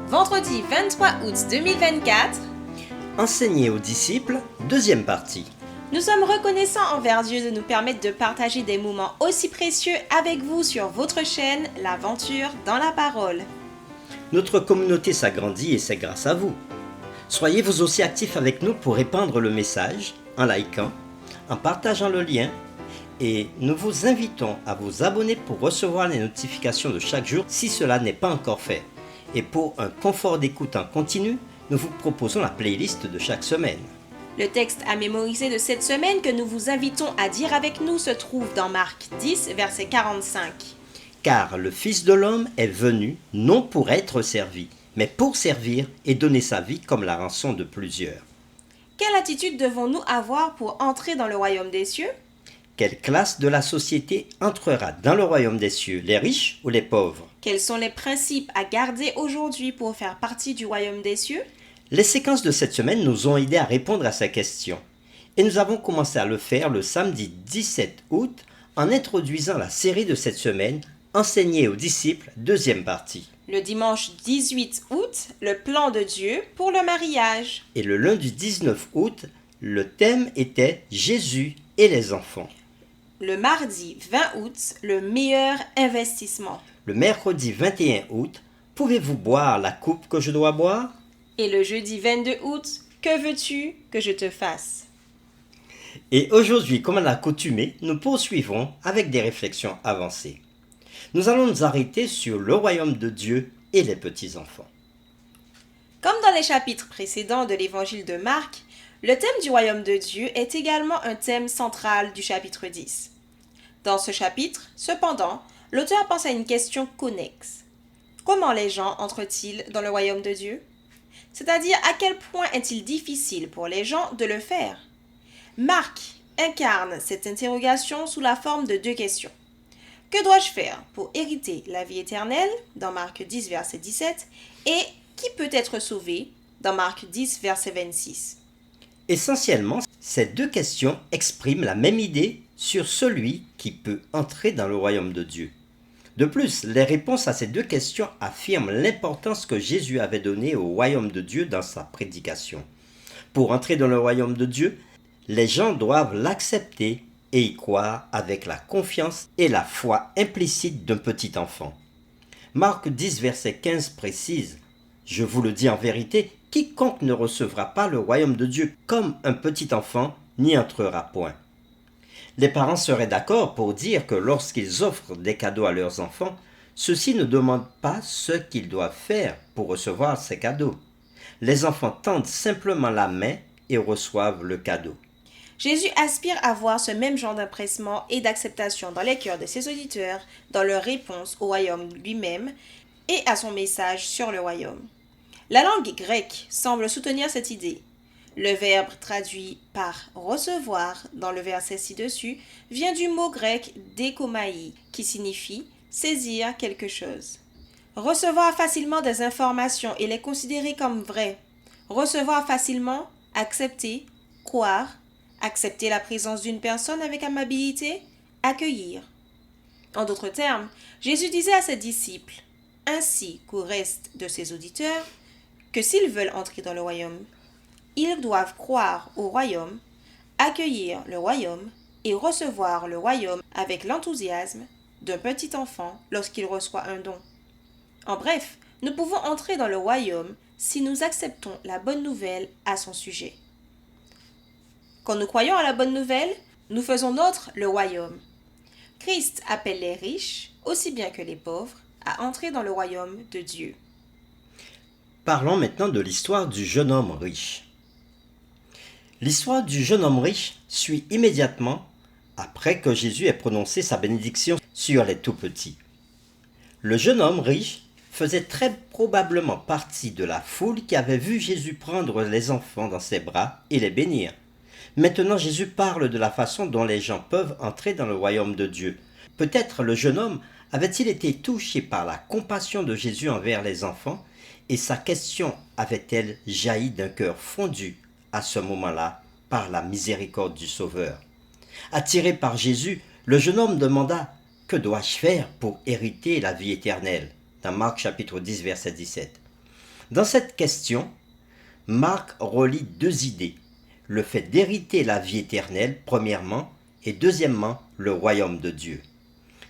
Vendredi 23 août 2024, Enseigner aux disciples, deuxième partie. nous sommes reconnaissants envers Dieu de nous permettre de partager des moments aussi précieux avec vous sur votre chaîne, l'aventure dans la parole. Notre communauté s'agrandit et c'est grâce à vous. Soyez vous aussi actifs avec nous pour répandre le message, en likant, en partageant le lien, et nous vous invitons à vous abonner pour recevoir les notifications de chaque jour si cela n'est pas encore fait. Et pour un confort d'écoute en continu, nous vous proposons la playlist de chaque semaine. Le texte à mémoriser de cette semaine que nous vous invitons à dire avec nous se trouve dans Marc 10, verset 45. Car le Fils de l'homme est venu non pour être servi, mais pour servir et donner sa vie comme la rançon de plusieurs. Quelle attitude devons-nous avoir pour entrer dans le royaume des cieux? Quelle classe de la société entrera dans le royaume des cieux, les riches ou les pauvres? Quels sont les principes à garder aujourd'hui pour faire partie du royaume des cieux? Les séquences de cette semaine nous ont aidés à répondre à ces questions. Et nous avons commencé à le faire le samedi 17 août en introduisant la série de cette semaine, Enseigner aux disciples, deuxième partie. Le dimanche 18 août, le plan de Dieu pour le mariage. Et le lundi 19 août, le thème était Jésus et les enfants. Le mardi 20 août, le meilleur investissement. Le mercredi 21 août, pouvez-vous boire la coupe que je dois boire? Et le jeudi 22 août, que veux-tu que je te fasse? Et aujourd'hui, comme à l'accoutumée, nous poursuivons avec des réflexions avancées. Nous allons nous arrêter sur le royaume de Dieu et les petits-enfants. Comme dans les chapitres précédents de l'évangile de Marc, le thème du royaume de Dieu est également un thème central du chapitre 10. Dans ce chapitre, cependant, l'auteur pense à une question connexe. Comment les gens entrent-ils dans le royaume de Dieu? C'est-à-dire à quel point est-il difficile pour les gens de le faire? Marc incarne cette interrogation sous la forme de deux questions. Que dois-je faire pour hériter la vie éternelle dans Marc 10, verset 17 et qui peut être sauvé dans Marc 10, verset 26. Essentiellement, ces deux questions expriment la même idée sur celui qui peut entrer dans le royaume de Dieu. De plus, les réponses à ces deux questions affirment l'importance que Jésus avait donnée au royaume de Dieu dans sa prédication. Pour entrer dans le royaume de Dieu, les gens doivent l'accepter et y croire avec la confiance et la foi implicite d'un petit enfant. Marc 10, verset 15 précise « Je vous le dis en vérité, quiconque ne recevra pas le royaume de Dieu comme un petit enfant n'y entrera point. » Les parents seraient d'accord pour dire que lorsqu'ils offrent des cadeaux à leurs enfants, ceux-ci ne demandent pas ce qu'ils doivent faire pour recevoir ces cadeaux. Les enfants tendent simplement la main et reçoivent le cadeau. Jésus aspire à voir ce même genre d'empressement et d'acceptation dans les cœurs de ses auditeurs dans leur réponse au royaume lui-même et à son message sur le royaume. La langue grecque semble soutenir cette idée. Le verbe traduit par recevoir dans le verset ci-dessus vient du mot grec dékomaï qui signifie saisir quelque chose. Recevoir facilement des informations et les considérer comme vraies. Recevoir facilement, accepter, croire, accepter la présence d'une personne avec amabilité, accueillir. En d'autres termes, Jésus disait à ses disciples, ainsi qu'au reste de ses auditeurs, que s'ils veulent entrer dans le royaume, ils doivent croire au royaume, accueillir le royaume et recevoir le royaume avec l'enthousiasme d'un petit enfant lorsqu'il reçoit un don. En bref, nous pouvons entrer dans le royaume si nous acceptons la bonne nouvelle à son sujet. Quand nous croyons à la bonne nouvelle, nous faisons nôtre le royaume. Christ appelle les riches, aussi bien que les pauvres, à entrer dans le royaume de Dieu. Parlons maintenant de l'histoire du jeune homme riche. L'histoire du jeune homme riche suit immédiatement après que Jésus ait prononcé sa bénédiction sur les tout-petits. Le jeune homme riche faisait très probablement partie de la foule qui avait vu Jésus prendre les enfants dans ses bras et les bénir. Maintenant, Jésus parle de la façon dont les gens peuvent entrer dans le royaume de Dieu. Peut-être le jeune homme avait-il été touché par la compassion de Jésus envers les enfants et sa question avait-elle jailli d'un cœur fondu à ce moment-là par la miséricorde du Sauveur. Attiré par Jésus, le jeune homme demanda « Que dois-je faire pour hériter la vie éternelle ?» dans Marc chapitre 10 verset 17. Dans cette question, Marc relie deux idées. Le fait d'hériter la vie éternelle, premièrement, et deuxièmement, le royaume de Dieu.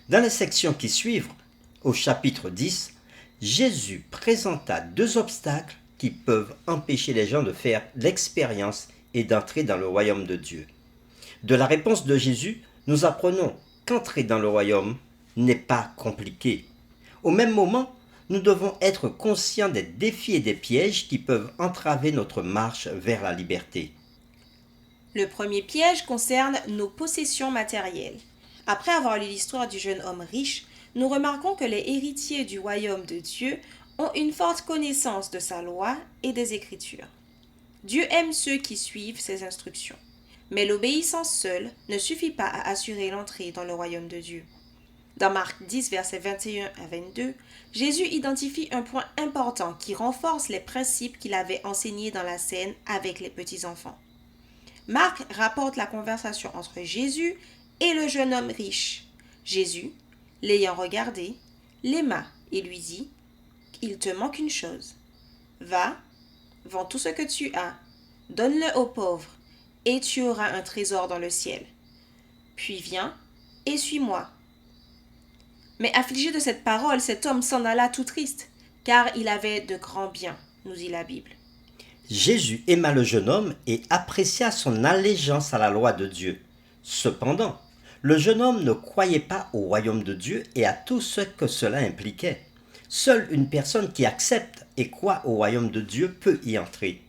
Dans les sections qui suivent, au chapitre 10, Jésus présenta deux obstacles qui peuvent empêcher les gens de faire l'expérience et d'entrer dans le royaume de Dieu. De la réponse de Jésus, nous apprenons qu'entrer dans le royaume n'est pas compliqué. Au même moment, nous devons être conscients des défis et des pièges qui peuvent entraver notre marche vers la liberté. Le premier piège concerne nos possessions matérielles. Après avoir lu l'histoire du jeune homme riche, nous remarquons que les héritiers du royaume de Dieu ont une forte connaissance de sa loi et des Écritures. Dieu aime ceux qui suivent ses instructions. Mais l'obéissance seule ne suffit pas à assurer l'entrée dans le royaume de Dieu. Dans Marc 10, versets 21 à 22, Jésus identifie un point important qui renforce les principes qu'il avait enseignés dans la scène avec les petits-enfants. Marc rapporte la conversation entre Jésus et le jeune homme riche. Jésus, l'ayant regardé, l'aima et lui dit « Il te manque une chose. Va, vends tout ce que tu as, donne-le aux pauvres, et tu auras un trésor dans le ciel. Puis viens et suis-moi. » Mais affligé de cette parole, cet homme s'en alla tout triste, car il avait de grands biens, nous dit la Bible. Jésus aima le jeune homme et apprécia son allégeance à la loi de Dieu. Cependant, le jeune homme ne croyait pas au royaume de Dieu et à tout ce que cela impliquait. Seule une personne qui accepte et croit au royaume de Dieu peut y entrer.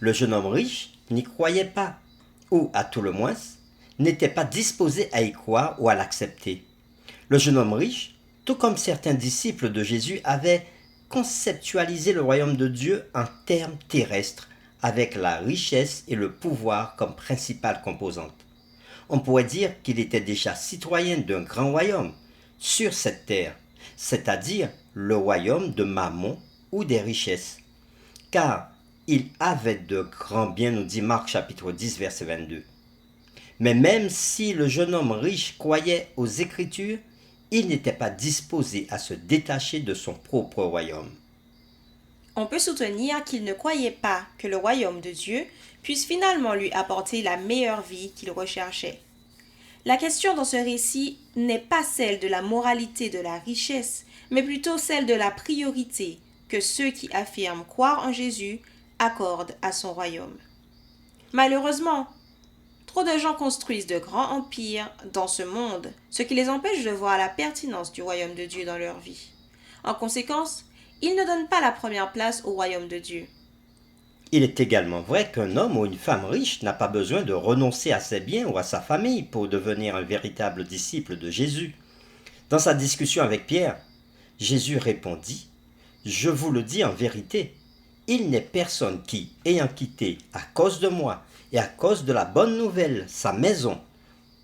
Le jeune homme riche n'y croyait pas, ou à tout le moins, n'était pas disposé à y croire ou à l'accepter. Le jeune homme riche, tout comme certains disciples de Jésus, avait conceptualisé le royaume de Dieu en termes terrestres, avec la richesse et le pouvoir comme principales composantes. On pourrait dire qu'il était déjà citoyen d'un grand royaume sur cette terre, c'est-à-dire le royaume de Mammon ou des richesses. Car il avait de grands biens, nous dit Marc chapitre 10, verset 22. Mais même si le jeune homme riche croyait aux Écritures, il n'était pas disposé à se détacher de son propre royaume. On peut soutenir qu'il ne croyait pas que le royaume de Dieu puisse finalement lui apporter la meilleure vie qu'il recherchait. La question dans ce récit n'est pas celle de la moralité de la richesse, mais plutôt celle de la priorité que ceux qui affirment croire en Jésus accordent à son royaume. Malheureusement, trop de gens construisent de grands empires dans ce monde, ce qui les empêche de voir la pertinence du royaume de Dieu dans leur vie. En conséquence, ils ne donnent pas la première place au royaume de Dieu. Il est également vrai qu'un homme ou une femme riche n'a pas besoin de renoncer à ses biens ou à sa famille pour devenir un véritable disciple de Jésus. Dans sa discussion avec Pierre, Jésus répondit « Je vous le dis en vérité, il n'est personne qui, ayant quitté à cause de moi et à cause de la bonne nouvelle sa maison,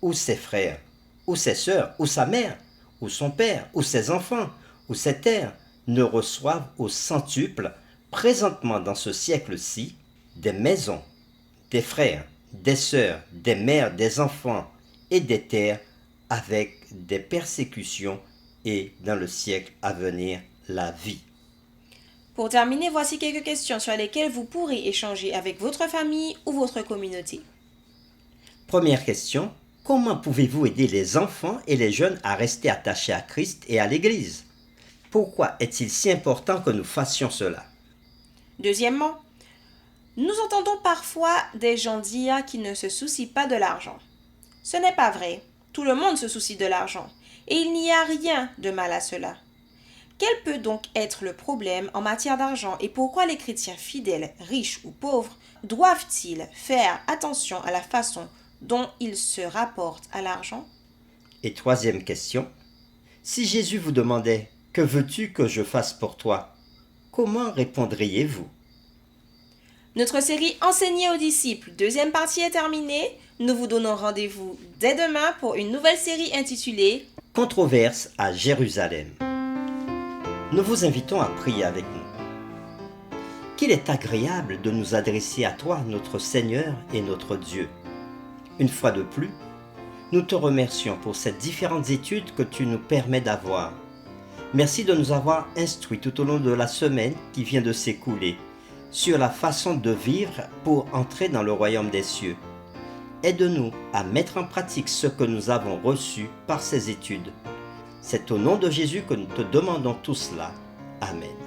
ou ses frères, ou ses sœurs, ou sa mère, ou son père, ou ses enfants, ou ses terres, ne reçoivent au centuple, présentement dans ce siècle-ci, des maisons, des frères, des sœurs, des mères, des enfants et des terres, avec des persécutions et dans le siècle à venir, la vie. » Pour terminer, voici quelques questions sur lesquelles vous pourrez échanger avec votre famille ou votre communauté. Première question, comment pouvez-vous aider les enfants et les jeunes à rester attachés à Christ et à l'Église? Pourquoi est-il si important que nous fassions cela? Deuxièmement, nous entendons parfois des gens dire qu'ils ne se soucient pas de l'argent. Ce n'est pas vrai. Tout le monde se soucie de l'argent. Et il n'y a rien de mal à cela. Quel peut donc être le problème en matière d'argent et pourquoi les chrétiens fidèles, riches ou pauvres, doivent-ils faire attention à la façon dont ils se rapportent à l'argent? Et troisième question, si Jésus vous demandait « Que veux-tu que je fasse pour toi ?» comment répondriez-vous? Notre série Enseigner aux disciples, deuxième partie est terminée. Nous vous donnons rendez-vous dès demain pour une nouvelle série intitulée Controverse à Jérusalem. Nous vous invitons à prier avec nous. Qu'il est agréable de nous adresser à toi, notre Seigneur et notre Dieu. Une fois de plus, nous te remercions pour ces différentes études que tu nous permets d'avoir. Merci de nous avoir instruits tout au long de la semaine qui vient de s'écouler sur la façon de vivre pour entrer dans le royaume des cieux. Aide-nous à mettre en pratique ce que nous avons reçu par ces études. C'est au nom de Jésus que nous te demandons tout cela. Amen.